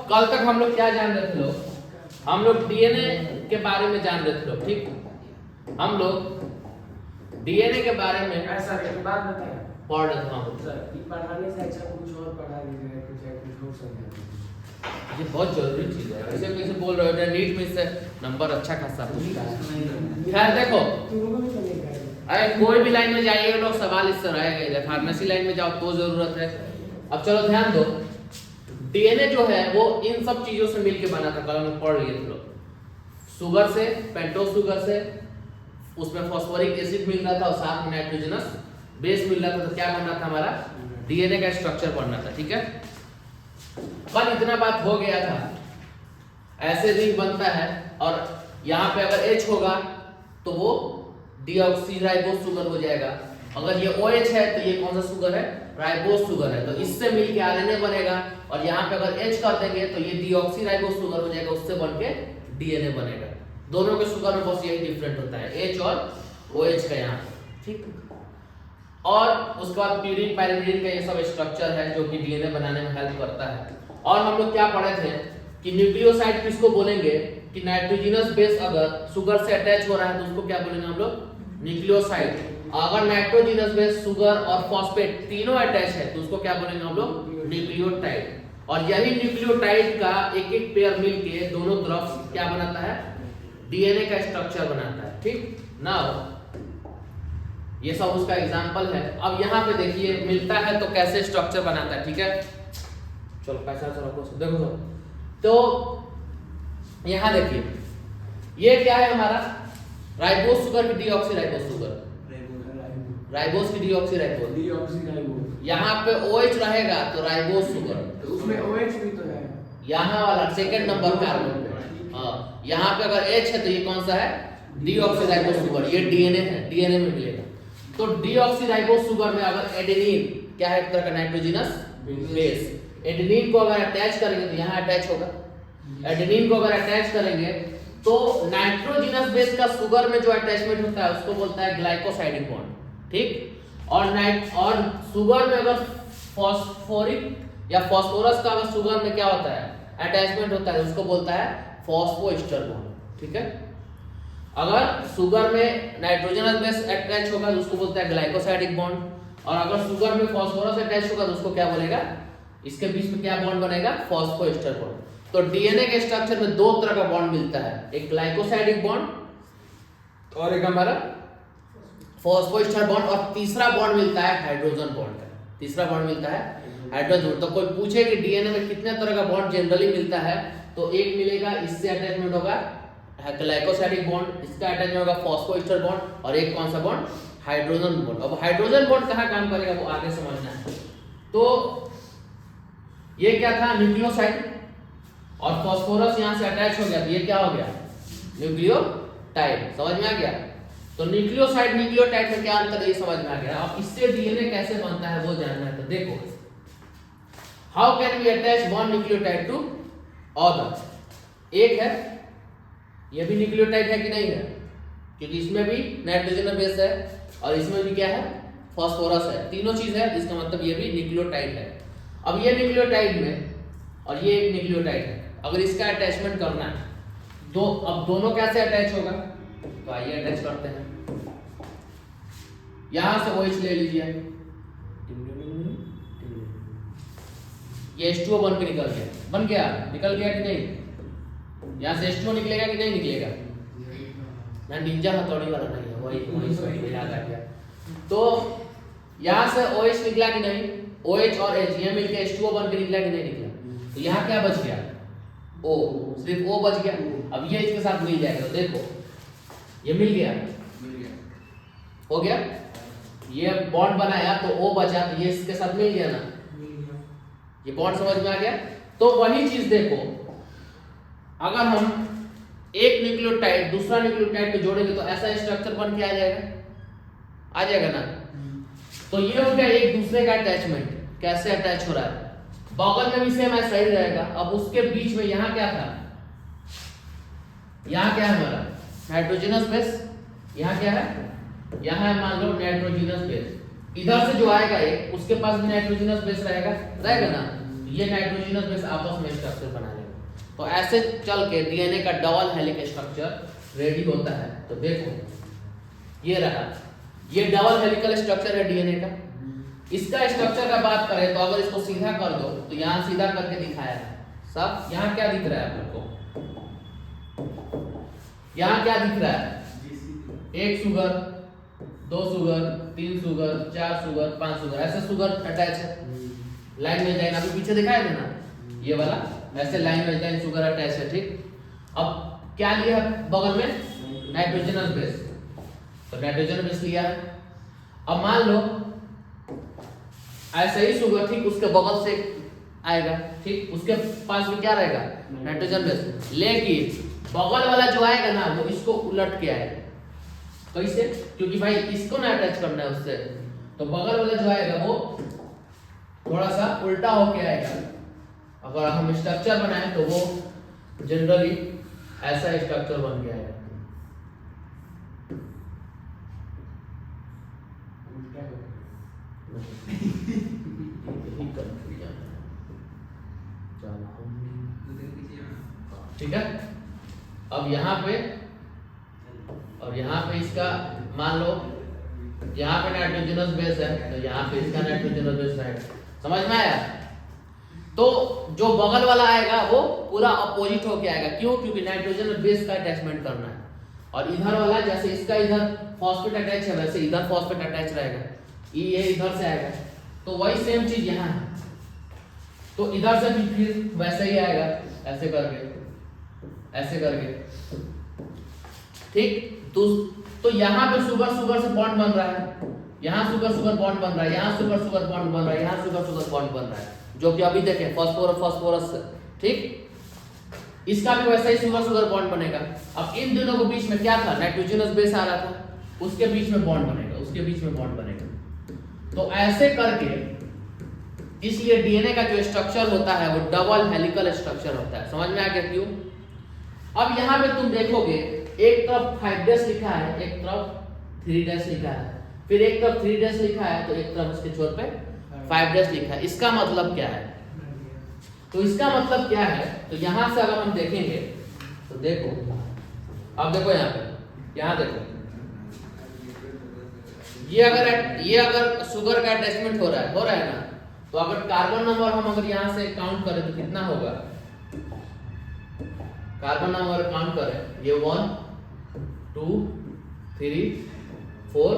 कल तक हम लोग क्या जान रहे थे लोग? हम लोग डीएनए के बारे में जान रहे थे लोग, ठीक? हम लोग डीएनए के बारे में ऐसा एक बात बताएं पढ़ रहे थे हम लोग। सर, कि पढ़ाने से अच्छा कुछ और पढ़ा लीजिए, कुछ और समझा दीजिए। ये बहुत जरूरी चीज है। ऐसे कैसे बोल रहे हो? नीट में से नंबर अच्छा खासा पूछता है। खैर देखो, अरे कोई भी लाइन में जाइएगा लोग सवाल इससे रहेगा। फार्मेसी लाइन में जाओ तो जरूरत है। अब चलो ध्यान दो, डीएनए जो है वो इन सब चीजों से मिलके बना था। कल हम पढ़ लिए थे लोग, शुगर से, पेंटोज शुगर से, उसमें फॉस्फोरिक एसिड मिल रहा था और साथ में नाइट्रोजनस बेस मिल रहा था। तो क्या बनना था हमारा? डीएनए का स्ट्रक्चर बनना था, ठीक है? कल इतना बात हो गया था। ऐसे रिंग बनता है और यहाँ पे अगर H होगा तो वो डीऑक्सीराइबोस शुगर हो जाएगा। अगर ये OH है तो ये कौन सा शुगर है? राइबोस शुगर है। तो इससे मिलके आरएनए बनेगा और यहाँ पे अगर H कर देंगे तो ये डीऑक्सीराइबोस शुगर हो जाएगा, उससे बनके डीएनए बनेगा। दोनों के शुगर में बस यही डिफरेंट होता है, H और OH का यहाँ, ठीक? और उसके बाद प्यूरिन पायरिडिन का ये सब स्ट्रक्चर है जो कि डीएनए बनाने में हेल्प करता है। और हम लोग क्या पढ़े थे कि न्यूक्लियोसाइड किसको बोलेंगे? कि नाइट्रोजनस बेस अगर शुगर से अटैच हो रहा है तो उसको क्या बोलेंगे हम लोग? न्यूक्लियोसाइड। अगर नाइट्रोजनस बेस शुगर और फॉस्फेट तीनों अटैच है तो उसको क्या बोलेंगे हम लोग? न्यूक्लियोटाइड। और यही न्यूक्लियोटाइड का एक एक पेयर मिलके दोनों तरफ क्या बनाता है? डीएनए का स्ट्रक्चर बनाता है, ठीक? नाउ ये सब उसका एग्जांपल है। अब यहाँ पे देखिए मिलता है तो कैसे स्ट्रक्चर बनाता है, ठीक है? चलो पैसा रखो, देखो तो यहाँ देखिए ये क्या है हमारा? राइबोस शुगर की डीऑक्सीराइबोस शुगर, राइबोस की डीऑक्सीराइबोस। यहाँ पे OH रहेगा तो राइबोस शुगर, तो उसमें OH भी तो है। यहाँ वाला सेकंड नंबर कार्बन पे। हाँ, यहाँ पे अगर H है तो ये कौन सा है? Deoxyribose sugar. ये डीएनए है, डीएनए में मिलेगा। तो डीऑक्सीराइबोस शुगर में अगर एडेनिन क्या है? एक तरह का नाइट्रोजनस बेस। एडेनिन को अगर अटैच करेंगे तो यहाँ अटैच होगा। एडेनिन को अगर अटैच करेंगे तो नाइट्रोजनस बेस का शुगर में जो अटैचमेंट होता है उसको बोलता है ग्लाइकोसाइडिक बॉन्ड, ठीक? और शुगर में अगर फॉस्फोरिक या फॉस्फोरस का अगर शुगर में क्या होता है? अटैचमेंट होता है, उसको बोलता है फॉस्फोएस्टर बॉन्ड, ठीक है? अगर शुगर में नाइट्रोजनस बेस अटैच होगा तो उसको बोलता है ग्लाइकोसाइडिक बॉन्ड। और अगर शुगर में फॉस्फोरस अटैच होगा तो उसको क्या बोलेगा? इसके बीच में क्या बॉन्ड बनेगा? Phosphoester bond. तो डीएनए के स्ट्रक्चर में दो तरह का बॉन्ड मिलता है, एक ग्लाइकोसाइडिक बॉन्ड और एक हमारा फॉस्फोएस्टर बॉन्ड। और तीसरा बॉन्ड मिलता है हाइड्रोजन बॉन्ड का। तीसरा बॉन्ड मिलता है हाइड्रोजन। तो कोई पूछे कि डीएनए में कितने तरह का बॉन्ड जनरली मिलता है तो एक मिलेगा, इससे अटैचमेंट होगा ग्लाइकोसाइडिक बॉन्ड, इसका अटैचमेंट होगा फॉस्फोएस्टर बॉन्ड, और एक कौन सा बॉन्ड? Hydrogen bond. अब हाइड्रोजन बॉन्ड कहाँ काम करेगा वो आगे समझना है। तो ये क्या था? न्यूक्लियोसाइड। और फॉस्फोरस यहाँ से अटैच हो गया तो ये क्या हो गया? न्यूक्लियोटाइड। समझ में आ गया? तो न्यूक्लियोसाइड न्यूक्लियोटाइड में क्या अंतर है ये समझ में आ गया। अब इससे डीएनए कैसे बनता है वो जानना है। तो देखो, how can we attach one nucleotide to other? एक है, ये भी न्यूक्लियोटाइड है कि नहीं है? क्योंकि इसमें भी नाइट्रोजन बेस है और इसमें भी क्या है? फॉस्फोरस है। तीनों चीज है, इसका मतलब ये भी न्यूक्लियोटाइड है। अब ये न्यूक्लियोटाइड में और ये एक न्यूक्लियोटाइड है, अगर इसका अटैचमेंट करना है तो अब दोनों कैसे अटैच होगा? तो आइए अटैच करते हैं। यहां से OH ले लीजिए, ये H2O बन के निकल गया। बन गया? निकल गया कि नहीं? यहां से H2O निकलेगा कि नहीं निकलेगा? मैं निंजा हथौड़ी वाला नहीं है, वही याद आ गया। तो यहां से OH निकला कि नहीं? OH और H ये मिलके H2O बन के निकला कि नहीं निकला? तो यहाँ क्या बच गया? O, सिर्फ O बच गया। अब ये इसके साथ मिल जाएगा। तो देखो ये मिल गया, हो गया। ये बॉन्ड बनाया तो O बचा, तो ये इसके साथ मिल गया ना? ये बॉन्ड समझ में आ गया? तो वही चीज देखो, अगर हम एक न्यूक्लियोटाइड दूसरा न्यूक्लियोटाइड को जोड़ेंगे तो ऐसा स्ट्रक्चर बन के आ जाएगा ना? तो ये हो गया एक दूसरे का अटैचमेंट। कैसे अटैच हो रहा है? बगल में भी सेम ऐसा ही रहेगा। अब उसके बीच में यहाँ क्या था? यहाँ क्या है हमारा? Nitrogenous base. यहाँ क्या है? यहाँ है मान लो नाइट्रोजनस बेस। इधर से जो आएगा एक, उसके पास भी नाइट्रोजनस बेस रहेगा ना? ये नाइट्रोजनस बेस आपस में स्ट्रक्चर बना लेगा। तो ऐसे चल के डीएनए का डबल हेलिकल स्ट्रक्चर रेडी होता है। तो देखो ये रहा, ये डबल हेलिकल स्ट्रक्चर है डीएनए का। इसका स्ट्रक्चर का बात करें तो अगर इसको सीधा कर दो तो यहाँ सीधा करके दिखाया है सब। यहाँ क्या दिख रहा है आप लोग को? यहाँ क्या दिख रहा है? 1 sugar, 2 sugar, 3 sugar, 4 sugar, 5 sugar, ऐसे सुगर अटैच है लाइन में जाएगा। अभी पीछे दिखाया था ना ये वाला, ऐसे लाइन में जाए सुगर अटैच है। ठीक, अब क्या लिया बगल में? Nitrogenous base. तो नाइट्रोजन बेस लिया है। अब मान लो ऐसे ही सुगर ठीक उसके बगल से आएगा, ठीक, उसके पास में क्या रहेगा? Nitrogen base. लेकिन बगल वाला जो आएगा ना वो इसको उलट के आएगा। कैसे? क्योंकि भाई इसको ना अटैच करना है उससे, तो बगल वाला जो आएगा वो थोड़ा सा उल्टा होके आएगा। अगर हम स्ट्रक्चर बनाएं तो वो जनरली ऐसा स्ट्रक्चर बन के आएगा। ठीक है, अब यहाँ पे और यहाँ पे इसका मान लो यहाँ पे नाइट्रोजनस बेस है तो यहाँ पे इसका नाइट्रोजनस बेस रहेगा। समझ में आया? तो जो बगल वाला आएगा वो पूरा अपोजिट होके आएगा। क्यों? क्योंकि नाइट्रोजन बेस का अटैचमेंट करना है। और इधर वाला जैसे इसका इधर फॉस्फेट अटैच है वैसे इधर फॉस्फेट अटैच रहेगा। ये इधर से आएगा तो वही सेम चीज यहाँ है। तो इधर से भी फिर वैसे ही आएगा, ऐसे करके ऐसे करके। ठीक, तो यहाँ पे सुगर सुगर से बॉन्ड बन रहा है, यहाँ सुगर सुगर बॉन्ड बन रहा है, यहाँ सुगर सुगर बॉन्ड बन रहा है, यहाँ सुगर सुगर बॉन्ड बन रहा है, जो कि अभी देखें फास्फोरस फास्फोरस से। ठीक, इसका भी वैसा ही सुगर सुगर बॉन्ड बनेगा। अब इन दोनों के बीच में क्या था? नाइट्रोजनस बेस आ रहा था, उसके बीच में बॉन्ड बनेगा, उसके बीच में बॉन्ड बनेगा। तो ऐसे करके इसलिए डीएनए का जो स्ट्रक्चर होता है वो डबल हेलिकल स्ट्रक्चर होता है। समझ में आ गया क्यों? अब यहाँ पे तुम देखोगे एक तरफ 5' लिखा है, एक तरफ 3' लिखा है, फिर एक तरफ 3' लिखा है तो एक तरफ उसके छोर पे 5' लिखा है। इसका मतलब क्या है? तो इसका मतलब क्या है? तो यहाँ से अगर हम देखेंगे तो देखो, अब देखो यहाँ पे, यहाँ देखो ये अगर शुगर का अटैचमेंट हो रहा है ना, तो अगर कार्बन नंबर हम अगर यहाँ से काउंट करें तो कितना होगा? कार्बन नंबर काउंट करें, ये 1 2 3 4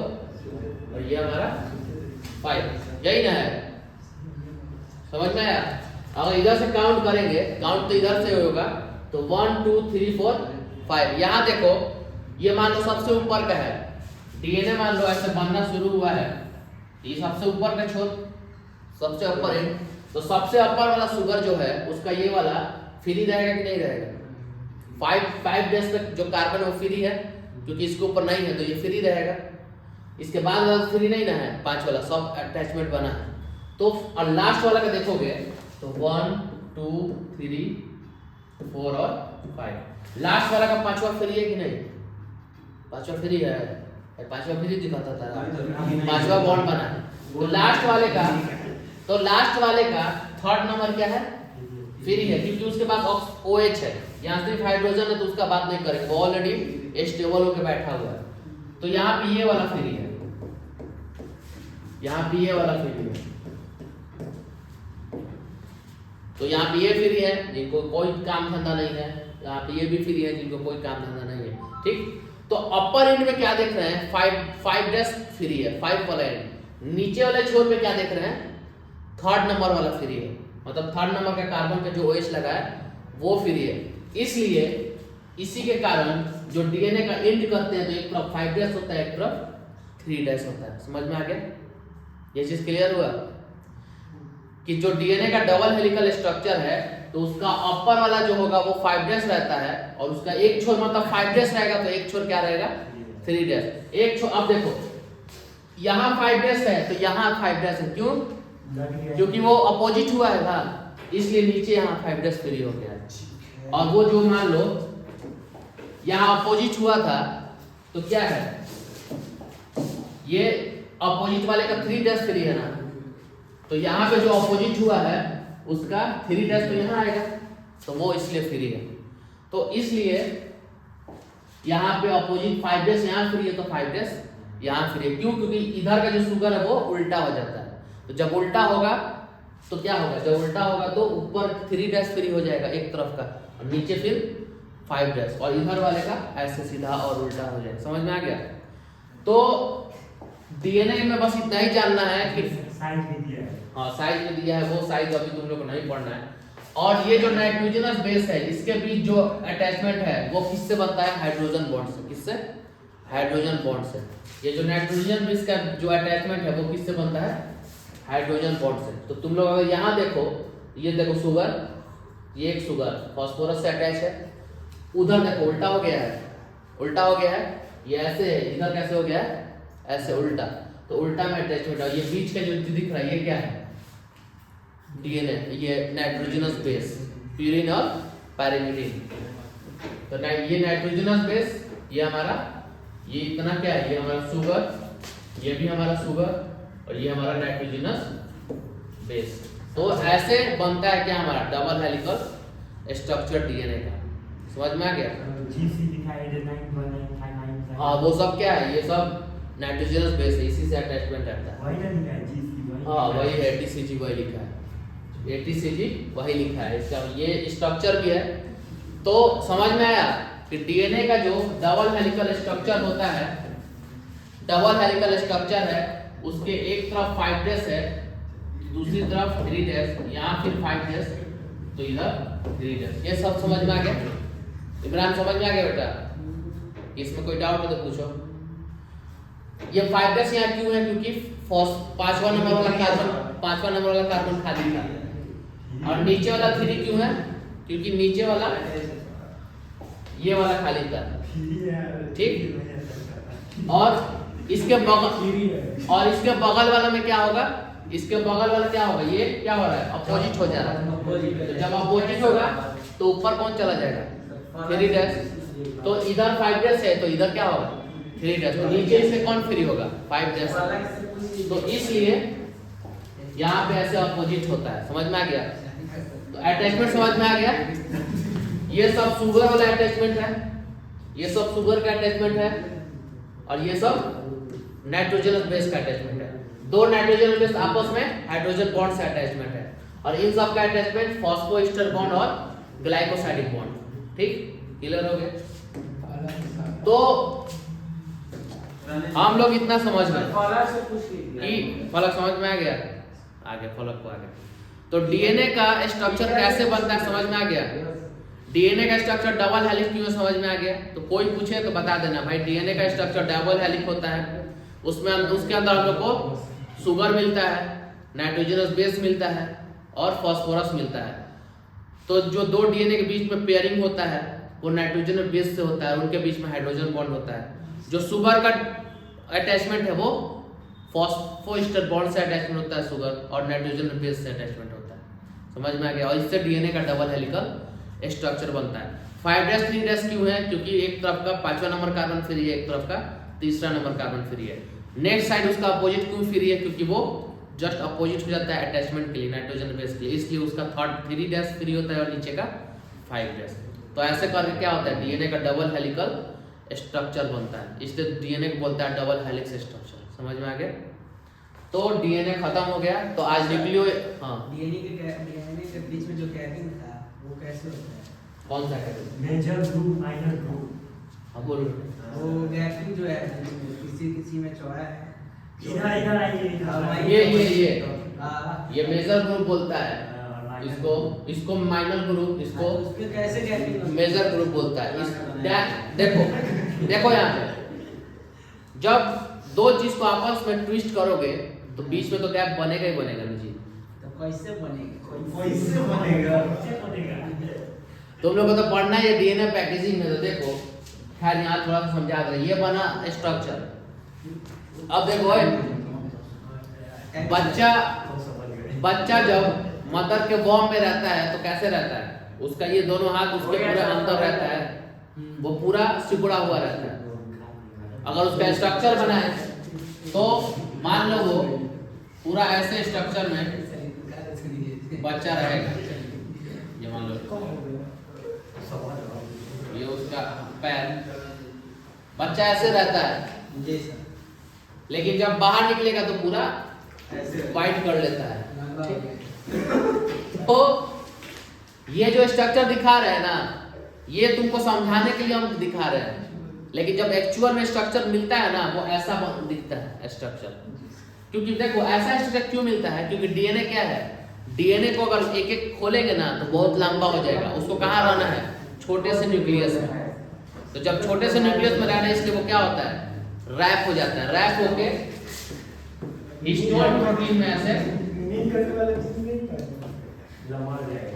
और ये हमारा 5, यही ना है? समझ में आया? अगर इधर से काउंट करेंगे, काउंट तो इधर से होगा, तो 1 2 3 4 5। यहाँ देखो ये मान लो सबसे ऊपर का है डीएनए, मान लो ऐसे बनना शुरू हुआ है, ये सबसे ऊपर का छोर, सबसे ऊपर है, तो सबसे ऊपर वाला शुगर जो है उसका ये वाला फ्री रहेगा कि नहीं रहेगा? 5' तक जो कार्बन है वो फ्री है, क्योंकि इसके ऊपर नहीं है तो ये फ्री रहेगा। इसके बाद वाला फ्री नहीं ना है, 5 वाला सब अटैचमेंट बना है। तो और लास्ट वाला का देखोगे तो 1 2 3 4 और 5, लास्ट वाला का 5वां फ्री है कि नहीं? 5वां फ्री है, 5वां फ्री दिखाता था, 5वां बॉन्ड बना है। तो लास्ट वाले का थर्ड नंबर क्या है? फ्री है, क्योंकि उसके पास OH है, यहाँ सिर्फ हाइड्रोजन है तो उसका बात नहीं करेंगे, वो ऑलरेडी स्टेबल होकर बैठा हुआ है। तो यहाँ पे ये वाला फ्री है, यहाँ पे ये वाला फ्री है, तो यहाँ पे ये फ्री है जिनको कोई काम धंधा नहीं है, यहाँ पे ये भी फ्री है जिनको कोई काम धंधा नहीं है। ठीक, तो अपर एंड में क्या देख रहे हैं? 5' फ्री है, 5 वाला एंड। नीचे वाले छोर पे क्या देख रहे हैं? थर्ड नंबर वाला फ्री है, मतलब थर्ड नंबर का कार्बन का जो OH लगा है वो फ्री है। इसलिए इसी के कारण जो डीएनए का एंड करते हैं तो एक तरफ 5' होता है, एक तरफ 3' होता है। समझ में आ गया? ये चीज क्लियर हुआ कि जो डीएनए का डबल हेलिकल स्ट्रक्चर है तो उसका अपर वाला जो होगा वो 5' रहता है, और उसका एक छोर मतलब 5' रहेगा तो एक छोर क्या रहेगा? 3'। एक छोर, अब देखो यहाँ 5' है तो यहाँ 5' है, क्यों? क्योंकि वो अपोजिट हुआ है ना, इसलिए नीचे यहाँ 5' फ्री हो गया है। और वो जो मान लो यहाँ अपोजिट हुआ था तो क्या है? ये अपोजिट वाले का 3' फ्री है ना, तो यहाँ पे जो अपोजिट हुआ है उसका 3' तो यहाँ आएगा, तो वो इसलिए फ्री है। तो इसलिए यहाँ पे अपोजिट 5 डेज यहाँ फ्री है तो 5 डेज यहाँ फ्री है। क्यों? क्योंकि इधर का जो शुगर है वो उल्टा हो जाता है। तो जब उल्टा होगा तो क्या होगा? जब उल्टा होगा तो ऊपर 3 डेज फ्री हो जाएगा एक तरफ का, और नीचे फिर 5 डेज, और इधर वाले का ऐसे सीधा और उल्टा हो जाएगा। समझ में आ गया? तो डीएनए में बस इतना ही जानना है कि साइज भी दिया है। हाँ साइज में दिया है, वो साइज अभी तुम लोग को नहीं पढ़ना है। और ये जो नाइट्रोजनस बेस है इसके बीच जो अटैचमेंट है वो किससे बनता है? हाइड्रोजन बॉन्ड से। किससे? हाइड्रोजन बॉन्ड से। ये जो नाइट्रोजन बेस का जो अटैचमेंट है वो किससे बनता है? हाइड्रोजन बॉन्ड से। तो तुम लोग अगर यहाँ देखो, ये देखो शुगर, ये एक शुगर फास्फोरस से अटैच है। उधर देखो उल्टा हो गया है, उल्टा हो गया है, ये ऐसे है, इधर कैसे हो गया है? ऐसे उल्टा। तो उल्टा में अटैचमेंट है। ये बीच का जो दिख रहा है ये क्या है? डीएनए, ये नाइट्रोजनस बेस, प्यूरिन और पैरिमिडिन। तो ये नाइट्रोजनस बेस, ये हमारा, ये इतना क्या है? ये हमारा शुगर, ये भी हमारा शुगर, और ये हमारा नाइट्रोजनस बेस। तो ऐसे बनता है क्या हमारा? डबल हेलिकल स्ट्रक्चर डीएनए का। समझ में आ गया? जीसी लिखा है, एडेनाइन, गुआनिन, थाइमाइन। हाँ वो सब क्या है? ये सब नाइट्रोजनस बेस है, इसी से अटैचमेंट रहता है। वही ना लिखा है जीसी। हाँ वही है, एटीसीजी वही लिखा है, एटीसीजी वही लिखा है। इसका ये स्ट्रक्चर भी है। तो समझ में आया कि डीएनए का जो डबल हेलिकल स्ट्रक्चर होता है, डबल हेलिकल स्ट्रक्चर है, उसके एक तरफ 5 डेज है, दूसरी तरफ 3 डेज, यहाँ फिर 5 डेज, तो इधर 3 डेज। ये सब समझ में आ गया? इमरान समझ में आ गया बेटा? इसमें कोई डाउट है तो पूछो। ये 5 डेज यहाँ क्यों है? क्योंकि पांचवा नंबर वाला कार्बन खाली था। और नीचे वाला 3 क्यों है? क्योंकि नीचे वाला ये वाला खाली था। ठीक। और इसके बगल वाला में क्या होगा? इसके बगल वाला क्या होगा? ये क्या हो रहा है? अपोजिट हो जा रहा है। तो जब अपोजिट होगा तो ऊपर कौन चला जाएगा? 3 डेज। तो इधर 5 डेज है तो इधर क्या होगा? 3 डेज। तो नीचे से कौन फ्री होगा? 5 डेज। तो इसलिए यहाँ पे ऐसे अपोजिट होता है। समझ में आ गया? तो अटैचमेंट समझ में आ गया? ये सब शुगर वाला अटैचमेंट है, ये सब शुगर का अटैचमेंट है, और ये सब नाइट्रोजनस बेस का अटैचमेंट है। दो नाइट्रोजन बेस आपस में हाइड्रोजन बॉन्ड से अटैचमेंट है, और इन सब का अटैचमेंट फॉस्फोएस्टर बॉन्ड और ग्लाइकोसाइडिक बॉन्ड। ठीक, क्लियर हो गया? तो हम लोग इतना समझ गए कि फलक समझ में आ गया? आगे फलक को आगे। तो डीएनए का स्ट्रक्चर कैसे बनता है समझ में आ गया? डीएनए का स्ट्रक्चर डबल हेलिक्स क्यों समझ में आ गया? तो कोई पूछे तो बता देना भाई, डीएनए का स्ट्रक्चर डबल हेलिक्स होता है। उसमें उसके अंदर हम लोग को शुगर मिलता है, नाइट्रोजनस बेस मिलता है और फास्फोरस मिलता है। तो जो दो डीएनए के बीच में पेयरिंग होता है वो नाइट्रोजन बेस से होता है, उनके बीच में हाइड्रोजन बॉन्ड होता है। जो शुगर का अटैचमेंट है वो फॉस्फोएस्टर बॉन्ड से अटैचमेंट होता है शुगर, और नाइट्रोजन बेस से अटैचमेंट होता है। समझ में आ गया? और इससे डीएनए का डबल हेलिकल स्ट्रक्चर बनता है। 5' 3' क्यों है? क्योंकि एक तरफ का 5वां नंबर कार्बन फ्री है, एक तरफ का 3रा नंबर कार्बन फ्री है। नेक्स्ट साइड उसका अपोजिट क्यों फ्री है? क्योंकि वो जस्ट अपोजिट हो जाता है अटैचमेंट के लिए, नाइट्रोजन बेस के लिए, इसलिए उसका 3' फ्री होता है और नीचे का 5'। तो ऐसे करके क्या होता है? डीएनए का डबल हेलिकल स्ट्रक्चर बनता है, इसलिए डीएनए को बोलता है डबल हेलिक्स स्ट्रक्चर। समझ में आ गया? तो डीएनए खत्म हो गया। तो आज न्यूक्लियो डीएनए के बीच में जो कैपिंग था वो कैसे होता है? कौन सा capping? Major group, minor group. हाँ बोलो। वो गैपिंग जो है किसी में चौड़ा है, इधर इधर आइए। ये मेजर ग्रुप बोलता है इसको माइनर ग्रुप, इसको कैसे गैपिंग मेजर ग्रुप बोलता है। देखो यहाँ पे जब दो चीज को आपस में ट्विस्ट करोगे तो बीच में तो गैप बनेगा ही बनेगा ना जी। तो कैसे बनेगा? तुम लोगों को तो पढ़ना है डीएनए पैकेजिंग में। तो देखो खैर यहाँ थोड़ा सा समझा दो। ये बना स्ट्रक्चर। अब देखो बच्चा जब मदर के वॉर्म में रहता है तो कैसे रहता है? उसका ये दोनों हाथ उसके पूरे अंदर रहता है, वो पूरा सिकुड़ा हुआ रहता है। अगर उसका स्ट्रक्चर बना है तो मान लो वो पूरा ऐसे स्ट्रक्चर में बच्चा रहेगा, ये मान लो पैर, बच्चा ऐसे रहता है, जी सर। लेकिन जब बाहर निकलेगा तो पूरा ऐसे वाइट कर लेता है। लंबा हो गया। तो ये जो स्ट्रक्चर दिखा रहे हैं ना, ये तुमको समझाने के लिए हम दिखा रहे हैं, लेकिन जब एक्चुअल में स्ट्रक्चर मिलता है ना, वो ऐसा दिखता है स्ट्रक्चर। क्योंकि देखो ऐसा स्ट्रक्चर क्यों मिलता है, क्योंकि डीएनए क्या है, डीएनए को अगर एक एक खोलेंगे ना तो बहुत लंबा हो जाएगा, उसको कहाँ रहना है, छोटे से न्यूक्लियस में। तो जब छोटे से न्यूक्लियस में रहना है, इसलिए वो क्या होता है, रैप हो जाता है, रैप होके हिस्टोन प्रोटीन में ऐसे,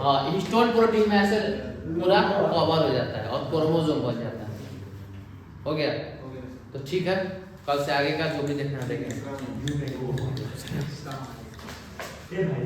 हाँ हिस्टोन प्रोटीन में ऐसे पूरा कवर हो जाता है और क्रोमोसोम बन जाता है। हो गया? तो ठीक है, कल से आगे का जो भी देखना है देखेंगे। ये भाई